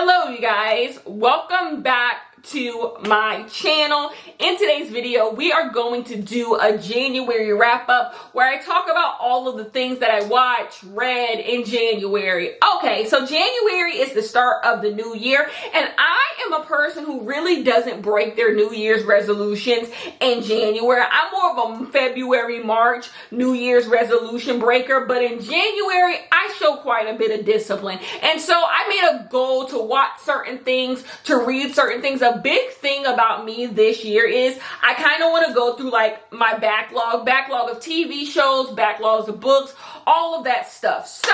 Hello you guys, welcome back to my channel. In today's video, we are going to do a January wrap up where I talk about all of the things that I watched, read in January. Okay, so January is the start of the new year, and I am a person who really doesn't break their New Year's resolutions in January. I'm more of a February, March New Year's resolution breaker, but in January, I show quite a bit of discipline. And so I made a goal to watch certain things, to read certain things. A big thing about me this year is I kind of want to go through like my backlog of TV shows, backlogs of books, all of that stuff. So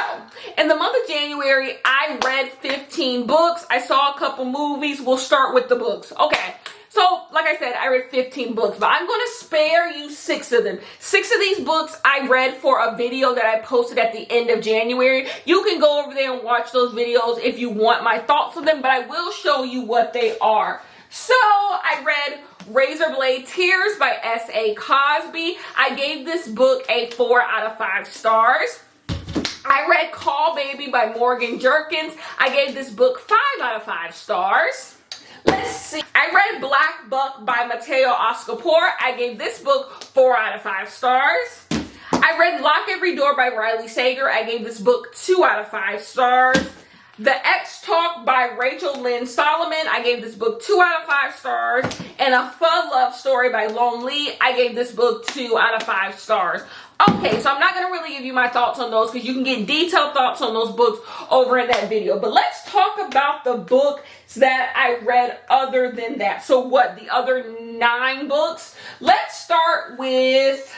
in the month of January, I read 15 books. I saw a couple movies. We'll start with the books. Okay. So, like I said, I read 15 books, but I'm going to spare you 6 of them. 6 of these books I read for a video that I posted at the end of January. You can go over there and watch those videos if you want my thoughts on them, but I will show you what they are. So, I read Razor Blade Tears by S.A. Cosby. I gave this book a 4 out of 5 stars. I read Call Baby by Morgan Jerkins. I gave this book 5 out of 5 stars. Let's see. I read Black Buck by Mateo Oscapor. I gave this book 4 out of 5 stars. I read Lock Every Door by Riley Sager. I gave this book 2 out of 5 stars. The X Talk by Rachel Lynn Solomon. I gave this book 2 out of 5 stars. And A Fun Love Story by Lone Lee. I gave this book 2 out of 5 stars. Okay, so I'm not going to really give you my thoughts on those because you can get detailed thoughts on those books over in that video. But let's talk about the books that I read other than that. So what, the other 9 books? Let's start with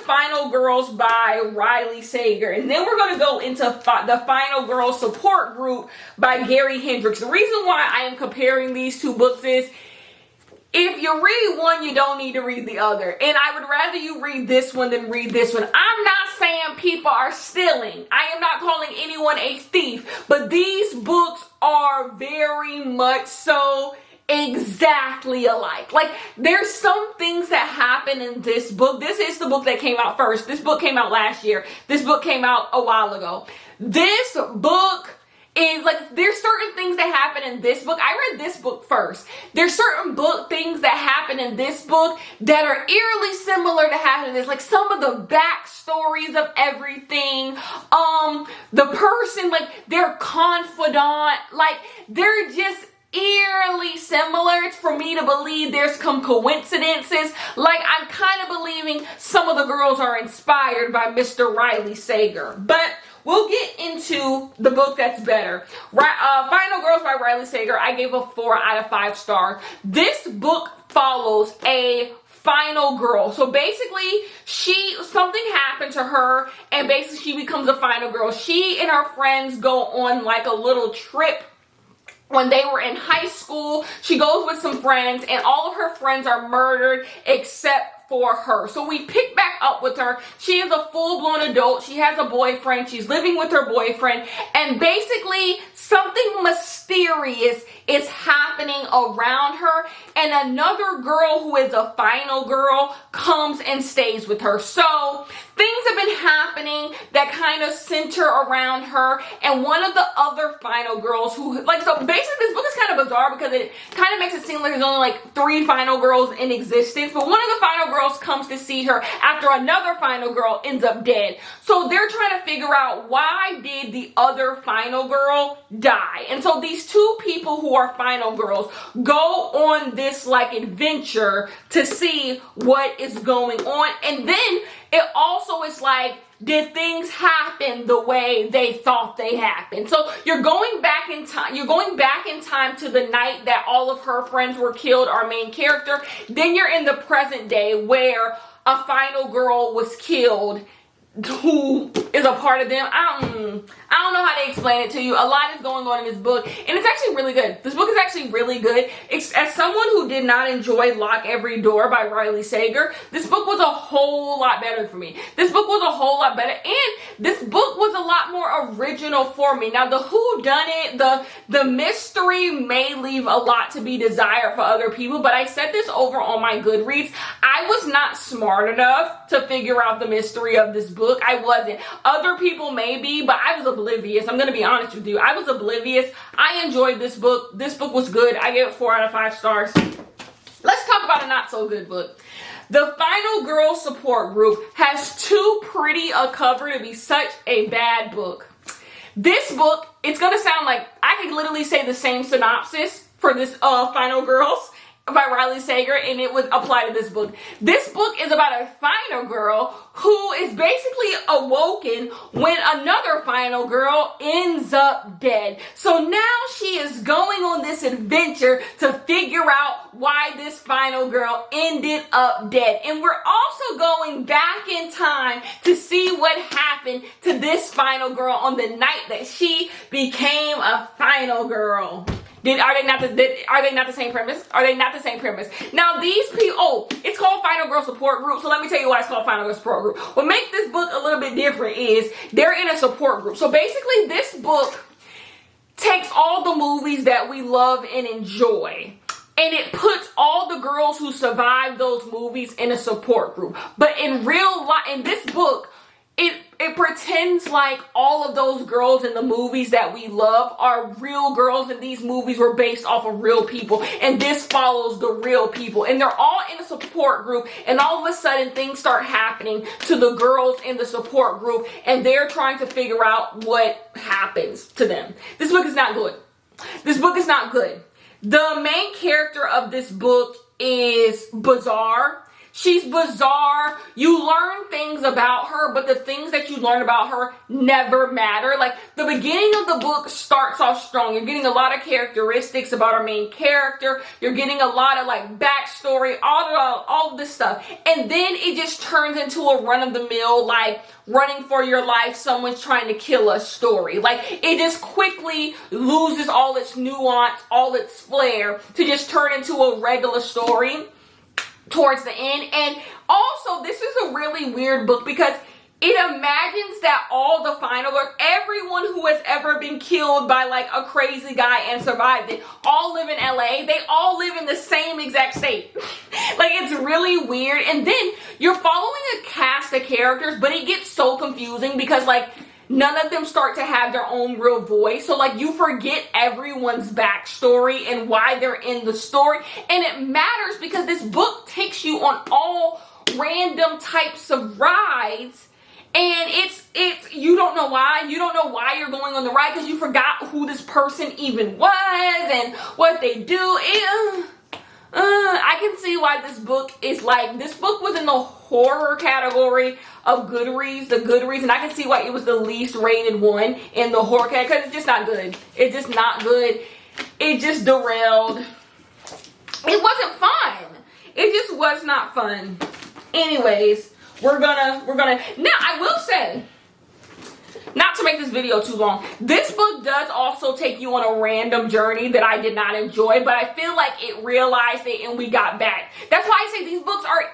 Final Girls by Riley Sager. And then we're going to go into the Final Girls Support Group by Gary Hendricks. The reason why I am comparing these 2 books is if you read one, you don't need to read the other. And I would rather you read this one than read this one. I'm not saying people are stealing. I am not calling anyone a thief. But these books are very much so exactly alike. Like, there's some things that happen in this book. This is the book that came out first. This book came out last year. This book came out a while ago. This book is like, there's certain things that happen in this book. I read this book first. There's certain things that happen in this book that are eerily similar to happen in this. Like some of the backstories of everything. The person, like their confidant, like they're just eerily similar. It's for me to believe there's some coincidences. Like I'm kind of believing some of the girls are inspired by Mr. Riley Sager. But we'll get into the book that's better. Final Girls by Riley Sager, I gave a 4 out of 5 stars. This book follows a final girl. So basically, something happened to her, and basically she becomes a final girl. She and her friends go on like a little trip. When they were in high school, she goes with some friends, and all of her friends are murdered except for her. So we pick back up with her. She is a full-blown adult. She has a boyfriend. She's living with her boyfriend. And basically, something mysterious is happening around her. And another girl who is a final girl comes and stays with her. So things have been happening that kind of center around her. And one of the other final girls so basically this book is kind of bizarre because it kind of makes it seem like there's only like 3 final girls in existence. But one of the final girls comes to see her after another final girl ends up dead. So they're trying to figure out, why did the other final girl die? And so these 2 people who are final girls go on this like adventure to see what is going on. And then it also is like, did things happen the way they thought they happened? So you're going back in time. You're going back in time to the night that all of her friends were killed, our main character. Then you're in the present day where a final girl was killed who is a part of them. I don't know how to explain it to you. A lot is going on in this book, and it's actually really good. This book is actually really good. As someone who did not enjoy Lock Every Door by Riley Sager, this book was a whole lot better for me. This book was a whole lot better, and this book was a lot more original for me. Now, the whodunit, the mystery may leave a lot to be desired for other people, but I said this over on my Goodreads. I was not smart enough to figure out the mystery of this book. book. I wasn't. Other people may be, but I was oblivious. I'm going to be honest with you. I was oblivious. I enjoyed this book. This book was good. I gave it 4 out of 5 stars. Let's talk about a not so good book. The Final Girl Support Group has too pretty a cover to be such a bad book. This book, it's going to sound like I could literally say the same synopsis for this Final Girls by Riley Sager, and it would apply to this book. This book is about a final girl who is basically awoken when another final girl ends up dead. So now she is going on this adventure to figure out why this final girl ended up dead. And we're also going back in time to see what happened to this final girl on the night that she became a final girl. Are they not the same premise? Are they not the same premise? Now these people, it's called Final Girl Support Group. So let me tell you why it's called Final Girl Support Group. What makes this book a little bit different is they're in a support group. So basically this book takes all the movies that we love and enjoy, and it puts all the girls who survived those movies in a support group. But in real life, in this book, it pretends like all of those girls in the movies that we love are real girls, and these movies were based off of real people, and this follows the real people, and they're all in a support group, and all of a sudden things start happening to the girls in the support group, and they're trying to figure out what happens to them. This book is not good. This book is not good. The main character of this book is bizarre. She's bizarre. You learn things about her, but the things that you learn about her never matter. Like, the beginning of the book starts off strong. You're getting a lot of characteristics about our main character. You're getting a lot of like backstory, all of this stuff. And then it just turns into a run-of-the-mill, like, running for your life, someone's trying to kill us story. Like, it just quickly loses all its nuance, all its flair, to just turn into a regular story towards the end. And also, this is a really weird book because it imagines that all the final girls, everyone who has ever been killed by like a crazy guy and survived it, all live in LA. They all live in the same exact state. Like, it's really weird. And then you're following a cast of characters, but it gets so confusing because like none of them start to have their own real voice. So like you forget everyone's backstory and why they're in the story. And it matters because this book takes you on all random types of rides. And it's you don't know why. You don't know why you're going on the ride because you forgot who this person even was and what they do. I can see why this book is like, this book was in the horror category of Goodreads, and I can see why it was the least rated one in the horror category because it's just not good. It's just not good. It just derailed. It wasn't fun. It just was not fun. Anyways, we're gonna, now I will say, not to make this video too long, this book does also take you on a random journey that I did not enjoy, but I feel like it realized it and we got back. That's why I say these books are,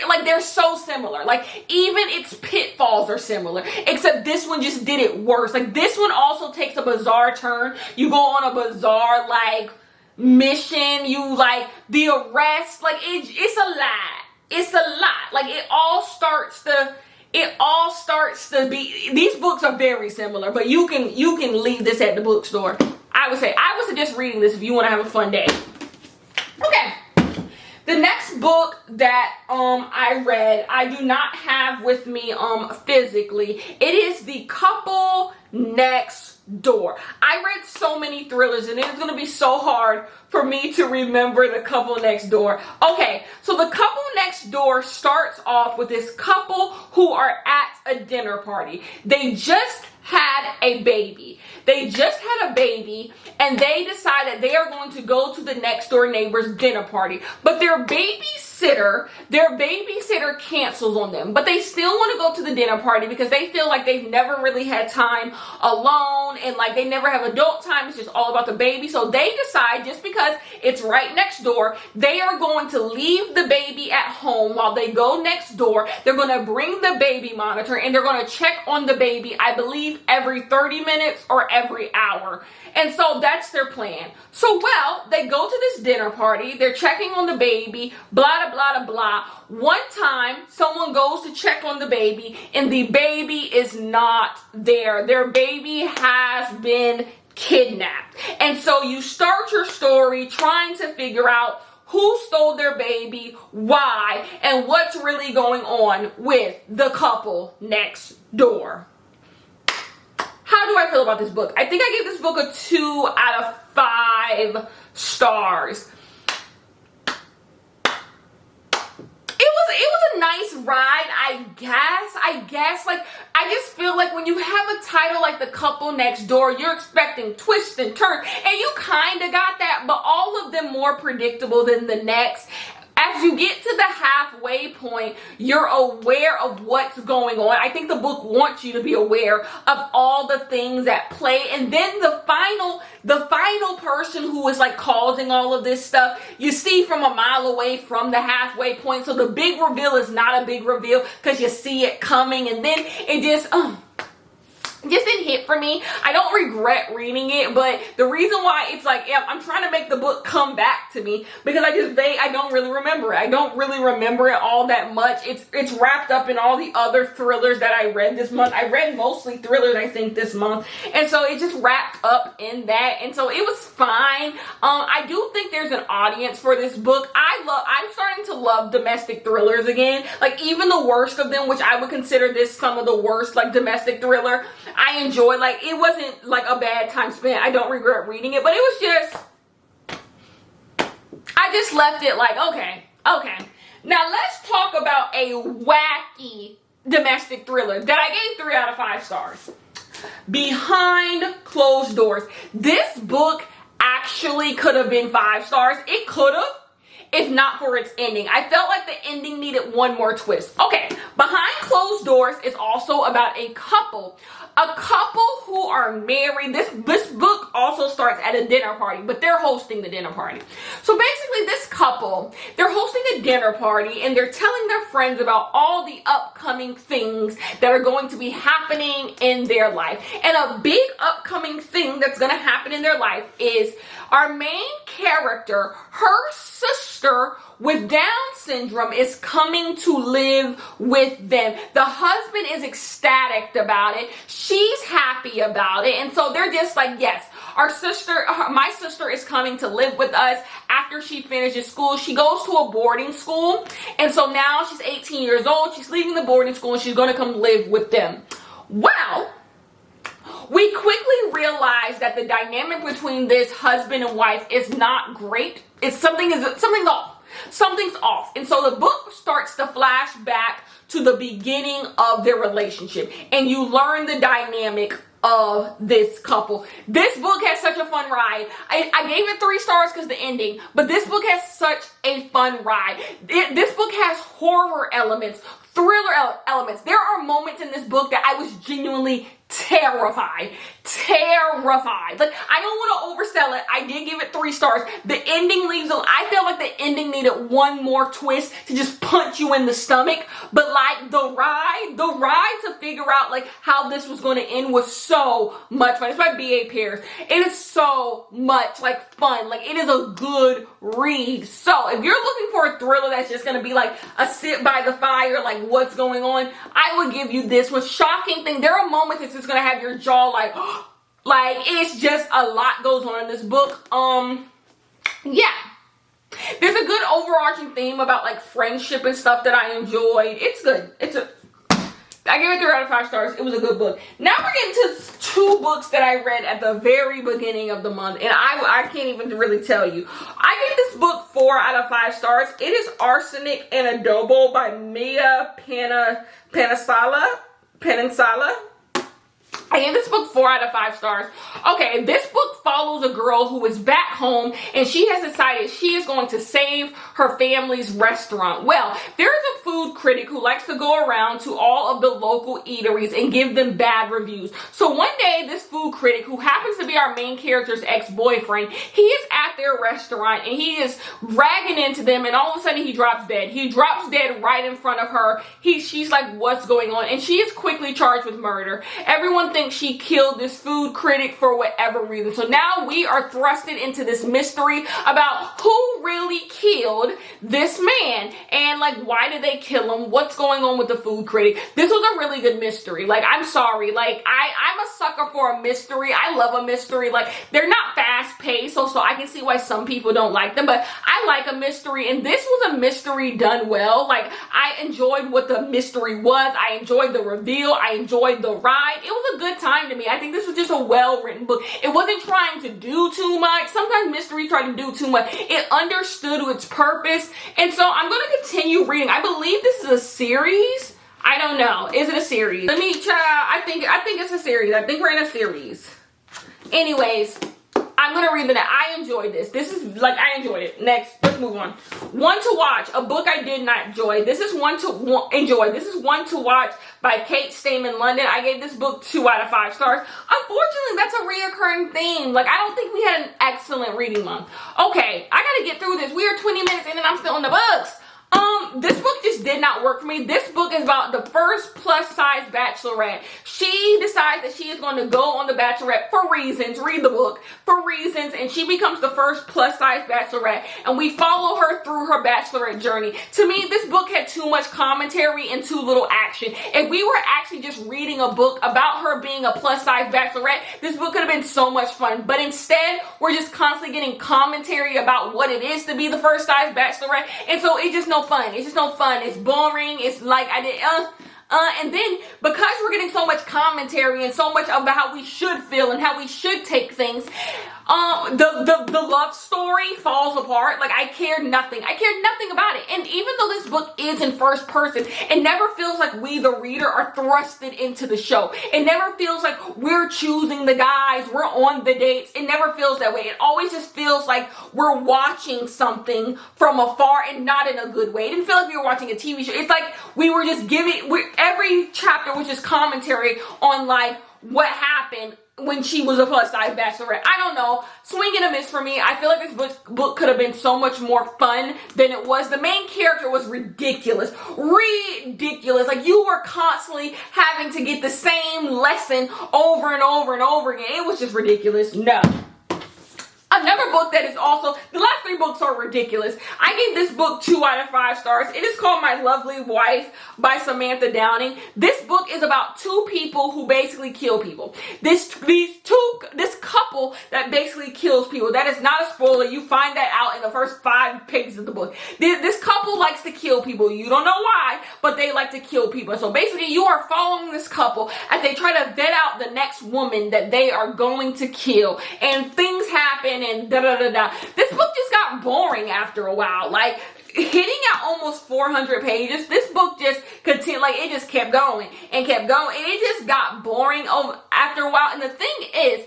like, they're so similar. Like, even its pitfalls are similar, except this one just did it worse. Like, this one also takes a bizarre turn. You go on a bizarre, like, mission. You, like, the arrest. Like, it's a lot. It's a lot. Like, it all starts to be, these books are very similar, but you can leave this at the bookstore. I would suggest reading this if you want to have a fun day. Okay. The next book that I read, I do not have with me physically. It is The Couple Next Door. I read so many thrillers and it is going to be so hard for me to remember The Couple Next Door. Okay, so The Couple Next Door starts off with this couple who are at a dinner party. They just had a baby. And they decide that they are going to go to the next door neighbor's dinner party. But their babysitter cancels on them. But they still want to go to the dinner party because they feel like they've never really had time alone and like they never have adult time. It's just all about the baby. So they decide, just because it's right next door, they are going to leave the baby at home while they go next door. They're going to bring the baby monitor and they're going to check on the baby, I believe, every 30 minutes or every hour. And so that's their plan. So, well, they go to this dinner party. They're checking on the baby, blah, blah, blah, blah. One time, someone goes to check on the baby, and the baby is not there. Their baby has been kidnapped. And so you start your story trying to figure out who stole their baby, why, and what's really going on with the couple next door. How do I feel about this book? I think I gave this book a 2 out of 5 stars. It was a nice ride, I guess. Like, I just feel like when you have a title like The Couple Next Door, you're expecting twists and turns, and you kind of got that, but all of them more predictable than the next. As you get to the halfway point, you're aware of what's going on. I think the book wants you to be aware of all the things at play. And then the final person who is like causing all of this stuff, you see from a mile away from the halfway point. So the big reveal is not a big reveal because you see it coming. And then it just didn't hit for me. I don't regret reading it, but the reason why it's like, yeah, I'm trying to make the book come back to me because I don't really remember it. I don't really remember it all that much. It's wrapped up in all the other thrillers that I read this month. I read mostly thrillers, I think, this month. And so it just wrapped up in that. And so it was fine. I do think there's an audience for this book. I'm starting to love domestic thrillers again. Like, even the worst of them, which I would consider this some of the worst, like, domestic thriller, I enjoyed. Like, it wasn't like a bad time spent. I don't regret reading it, but it was just, I just left it like, okay. Now let's talk about a wacky domestic thriller that I gave 3 out of 5 stars. Behind Closed Doors. This book actually could have been 5 stars. It could have, if not for its ending. I felt like the ending needed one more twist. Okay, Behind Closed Doors is also about a couple who are married. This book also starts at a dinner party, but they're hosting the dinner party. So basically this couple, they're hosting a dinner party and they're telling their friends about all the upcoming things that are going to be happening in their life. And a big upcoming thing that's going to happen in their life is our main character, her sister with Down syndrome, is coming to live with them. The husband is ecstatic about it. She's happy about it. And so they're just like, yes, my sister is coming to live with us after she finishes school. She goes to a boarding school. And so now she's 18 years old. She's leaving the boarding school and she's going to come live with them. Well, we quickly realize that the dynamic between this husband and wife is not great. Something's off. Something's off. And so the book starts to flash back to the beginning of their relationship. And you learn the dynamic of this couple. This book has such a fun ride. I gave it 3 stars because the ending, but this book has such a fun ride. This book has horror elements, thriller elements. There are moments in this book that I was genuinely terrified. Like, I don't want to oversell it. I did give it 3 stars. The ending leaves, I felt like the ending needed one more twist to just punch you in the stomach. But like the ride to figure out like how this was going to end was so much fun. It's by B.A. Paris. It is so much like fun. Like, it is a good read. So if you're looking for a thriller that's just going to be like a sit by the fire, like what's going on, I would give you this one. Shocking thing. There are moments it's just going to have your jaw like, it's just a lot goes on in this book. Yeah. There's a good overarching theme about like friendship and stuff that I enjoyed. It's good. I gave it 3 out of 5 stars. It was a good book. Now we're getting to 2 books that I read at the very beginning of the month. And I can't even really tell you. I gave this book 4 out of 5 stars. It is Arsenic and Adobo by Mia Peninsula. I gave this book 4 out of 5 stars. Okay, this book follows a girl who is back home and she has decided she is going to save her family's restaurant. Well, there is a food critic who likes to go around to all of the local eateries and give them bad reviews. So one day, this food critic, who happens to be our main character's ex-boyfriend, he is at their restaurant and he is ragging into them, and all of a sudden he drops dead. He drops dead right in front of her. She's like, what's going on? And she is quickly charged with murder. Everyone thinks she killed this food critic for whatever reason. So now we are thrusted into this mystery about who really killed this man and like why did they kill him, what's going on with the food critic. This was a really good mystery. Like, I'm sorry, like I'm a sucker for a mystery. I love a mystery. Like, they're not fast paced, so I can see why some people don't like them, but I like a mystery, and this was a mystery done well. Like, I enjoyed what the mystery was. I enjoyed the reveal. I enjoyed the ride. It was a good time to me. I think this was just a well-written book. It wasn't trying to do too much. Sometimes mysteries try to do too much. It understood its purpose, and so I'm going to continue reading. I believe this is a series. I don't know. Is it a series? Let me try. I think it's a series. I think we're in a series. Anyways, I'm going to read the next. I enjoyed this. This is, like, I enjoyed it. Next, let's move on. One to watch, a book I did not enjoy. This is one to enjoy. This is One to Watch by Kate Stayman London. I gave this book 2 out of 5 stars. Unfortunately, that's a reoccurring theme. Like, I don't think we had an excellent reading month. Okay, I got to get through this. We are 20 minutes in and I'm still in the books. This book just did not work for me. This book is about the first plus-size bachelorette. She decides that she is going to go on the Bachelorette for reasons. Read the book. For reasons. And she becomes the first plus-size bachelorette. And we follow her through her bachelorette journey. To me, this book had too much commentary and too little action. If we were actually just reading a book about her being a plus-size bachelorette, this book could have been so much fun. But instead, we're just constantly getting commentary about what it is to be the first-size bachelorette. And so it's just no fun. It's just no fun. It's boring. It's like and then because we're getting so much commentary and so much about how we should feel and how we should take things, the love story falls apart. Like, I cared nothing. I cared nothing about it. And even though this book is in first person, it never feels like we, the reader, are thrusted into the show. It never feels like we're choosing the guys, we're on the dates. It never feels that way. It always just feels like we're watching something from afar, and not in a good way. It didn't feel like we were watching a TV show. It's like we were just every chapter was just commentary on like what happened when she was a plus-size bachelorette. I don't know. Swing and a miss for me. I feel like this book could have been so much more fun than it was. The main character was ridiculous. Ridiculous. Like, you were constantly having to get the same lesson over and over and over again. It was just ridiculous. No. Another book that is also, the last 3 books are ridiculous. I gave this book 2 out of 5 stars. It is called My Lovely Wife by Samantha Downing. This book is about 2 people who basically kill people. This couple that basically kills people. That is not a spoiler. You find that out in the first 5 pages of the book. This couple likes to kill people. You don't know why, but they like to kill people. So basically, you are following this couple as they try to vet out the next woman that they are going to kill. And things happen and da-da-da-da. This book just got boring after a while. Like, hitting at almost 400 pages, this book just continued, like, it just kept going and kept going. And it just got boring after a while. And the thing is,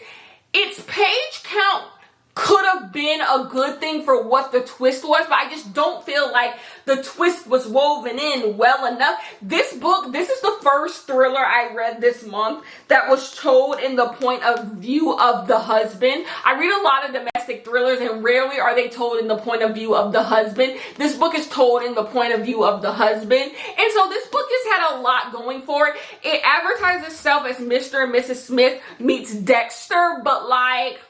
its page count could have been a good thing for what the twist was, but I just don't feel like the twist was woven in well enough. This book, this is the first thriller I read this month that was told in the point of view of the husband. I read a lot of domestic thrillers, and rarely are they told in the point of view of the husband. This book is told in the point of view of the husband. And so this book just had a lot going for it. It advertised itself as Mr. and Mrs. Smith meets Dexter, but like,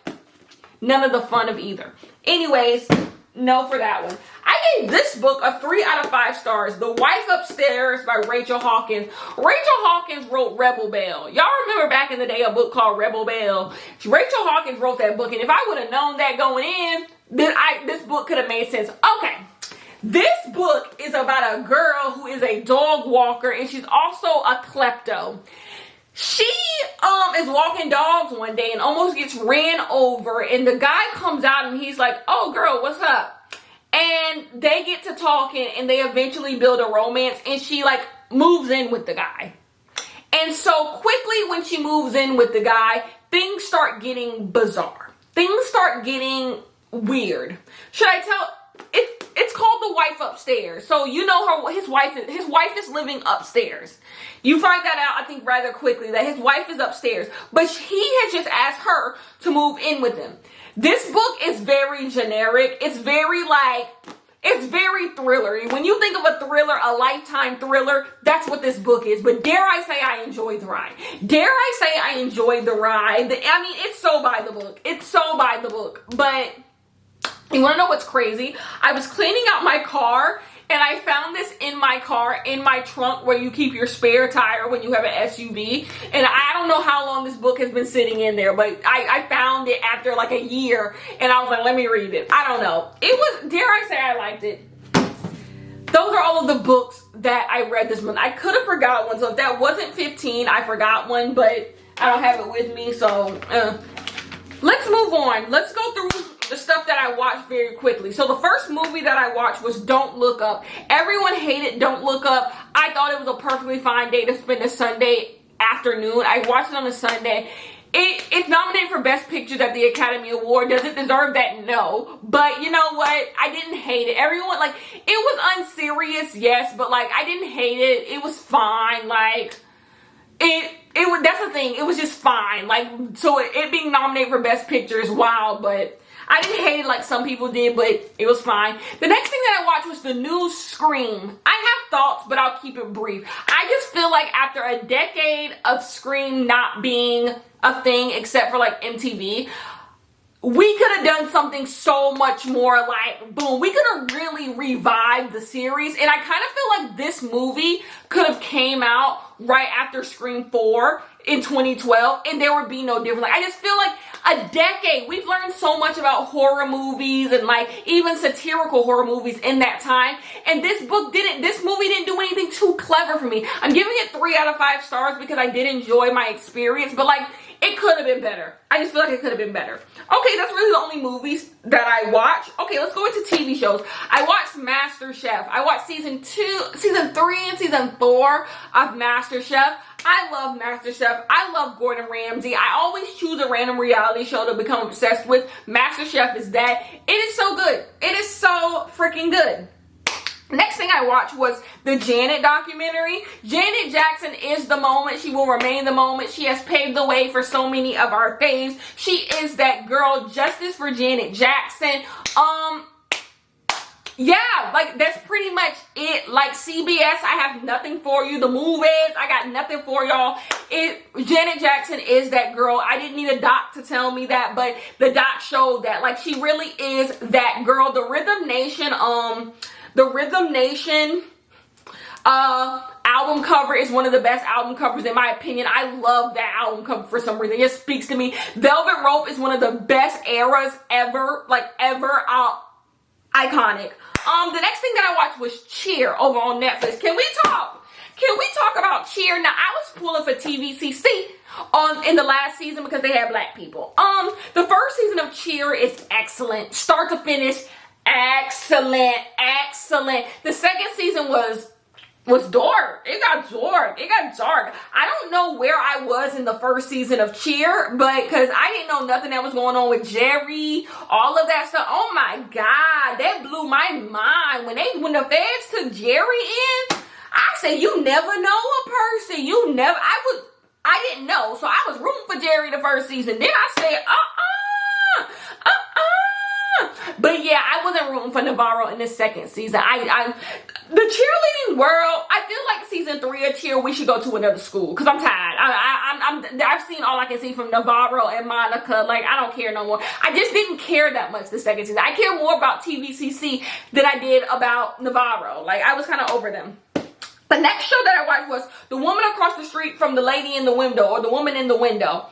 none of the fun of either. Anyways, no for that one. I gave this book a 3 out of 5 stars. The Wife Upstairs by Rachel Hawkins. Rachel Hawkins wrote Rebel Belle. Y'all remember back in the day a book called Rebel Belle? Rachel Hawkins wrote that book, and if I would have known that going in, then this book could have made sense. Okay. This book is about a girl who is a dog walker, and she's also a klepto. She is walking dogs one day and almost gets ran over, and the guy comes out and he's like, "Oh girl, what's up?" And they get to talking and they eventually build a romance, and she like moves in with the guy. And so quickly when she moves in with the guy, things start getting bizarre. Things start getting weird. Should I tell? It's called The Wife Upstairs. So you know his wife is living upstairs. You find that out, I think, rather quickly, that his wife is upstairs. But he has just asked her to move in with him. This book is very generic. It's very like, It's very thrillery. When you think of a thriller, a Lifetime thriller, that's what this book is. But dare I say I enjoyed the ride. Dare I say I enjoyed the ride. I mean, it's so by the book. It's so by the book. But you want to know what's crazy? I was cleaning out my car and I found this in my car, in my trunk where you keep your spare tire when you have an SUV. And I don't know how long this book has been sitting in there, but I found it after like a year and I was like, let me read it. I don't know. It was, dare I say I liked it. Those are all of the books that I read this month. I could have forgot one. So if that wasn't 15, I forgot one, but I don't have it with me. So let's move on. Let's go through the stuff that I watched very quickly. So the first movie that I watched was Don't Look Up. Everyone hated Don't Look Up. I thought it was a perfectly fine day to spend a Sunday afternoon. I watched it on a Sunday. It's nominated for Best Picture at the Academy Award. Does it deserve that? No. But you know what? I didn't hate it. Everyone, like, it was unserious, yes, but like, I didn't hate it. It was fine. Like, it was, that's the thing. It was just fine. Like, so it being nominated for Best Picture is wild, but I didn't hate it like some people did, but it was fine. The next thing that I watched was the new Scream. I have thoughts, but I'll keep it brief. I just feel like after a decade of Scream not being a thing except for like MTV, we could have done something so much more like, boom, we could have really revived the series. And I kind of feel like this movie could have came out right after Scream 4 in 2012 and there would be no difference. Like, I just feel like a decade, we've learned so much about horror movies and like even satirical horror movies in that time. And this movie didn't do anything too clever for me. I'm giving it 3 out of 5 stars because I did enjoy my experience, but like, it could have been better. I just feel like it could have been better. Okay, that's really the only movies that I watch. Okay, let's go into TV shows. I watched MasterChef. I watched season 3, and season 4 of MasterChef. I love MasterChef. I love Gordan Ramsay. I always choose a random reality show to become obsessed with. MasterChef is that. It is so good. It is so freaking good. Next thing I watched was the Janet documentary. Janet Jackson is the moment. She will remain the moment. She has paved the way for so many of our faves. She is that girl. Justice for Janet Jackson. Yeah, like that's pretty much it. Like CBS, I have nothing for you. The movies, I got nothing for y'all. Janet Jackson is that girl. I didn't need a doc to tell me that, but the doc showed that. Like, she really is that girl. The Rhythm Nation album cover is one of the best album covers in my opinion. I love that album cover for some reason. It just speaks to me. Velvet Rope is one of the best eras ever, like ever. Iconic. The next thing that I watched was Cheer over on Netflix. Can we talk about Cheer? Now, I was pulling for TVCC in the last season because they had black people. The first season of Cheer is excellent. Start to finish, excellent. The second season was dark. It got dark. I don't know where I was in the first season of Cheer, but because I didn't know nothing that was going on with Jerry, all of that stuff. Oh my God, that blew my mind. When the feds took Jerry in, I said, you never know a person. I didn't know. So I was rooting for Jerry the first season. Then I said, But yeah, I wasn't rooting for Navarro in the second season. The cheerleading world, I feel like season 3 of Cheer, we should go to another school because I'm tired. I've seen all I can see from Navarro and Monica. Like, I don't care no more. I just didn't care that much the second season. I care more about TVCC than I did about Navarro. Like, I was kind of over them. The next show that I watched was The Woman Across the Street from the Lady in the Window, or The Woman in the Window,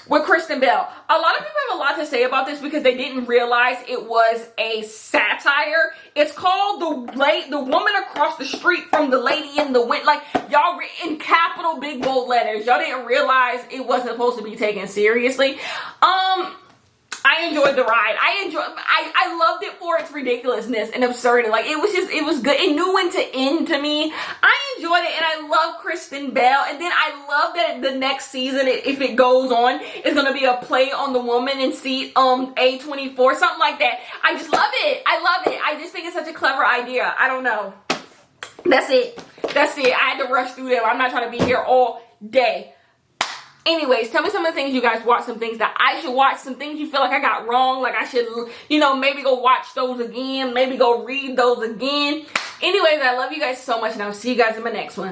with Kristen Bell. A lot of people have a lot to say about this because they didn't realize it was a satire. It's called The Woman Across the Street from the Lady in the Window. Like, y'all in capital big bold letters. Y'all didn't realize it wasn't supposed to be taken seriously. I enjoyed the ride. I loved it for its ridiculousness and absurdity. Like, it was good. It knew when to end to me. I enjoyed it, and I love Kristen Bell. And then I love that the next season, if it goes on, is going to be a play on The Woman in Seat A24, something like that. I just love it. I love it. I just think it's such a clever idea. I don't know. That's it. I had to rush through them. I'm not trying to be here all day. Anyways, tell me some of the things you guys watch, some things that I should watch, some things you feel like I got wrong, like I should, you know, maybe go watch those again, maybe go read those again. Anyways, I love you guys so much, and I'll see you guys in my next one.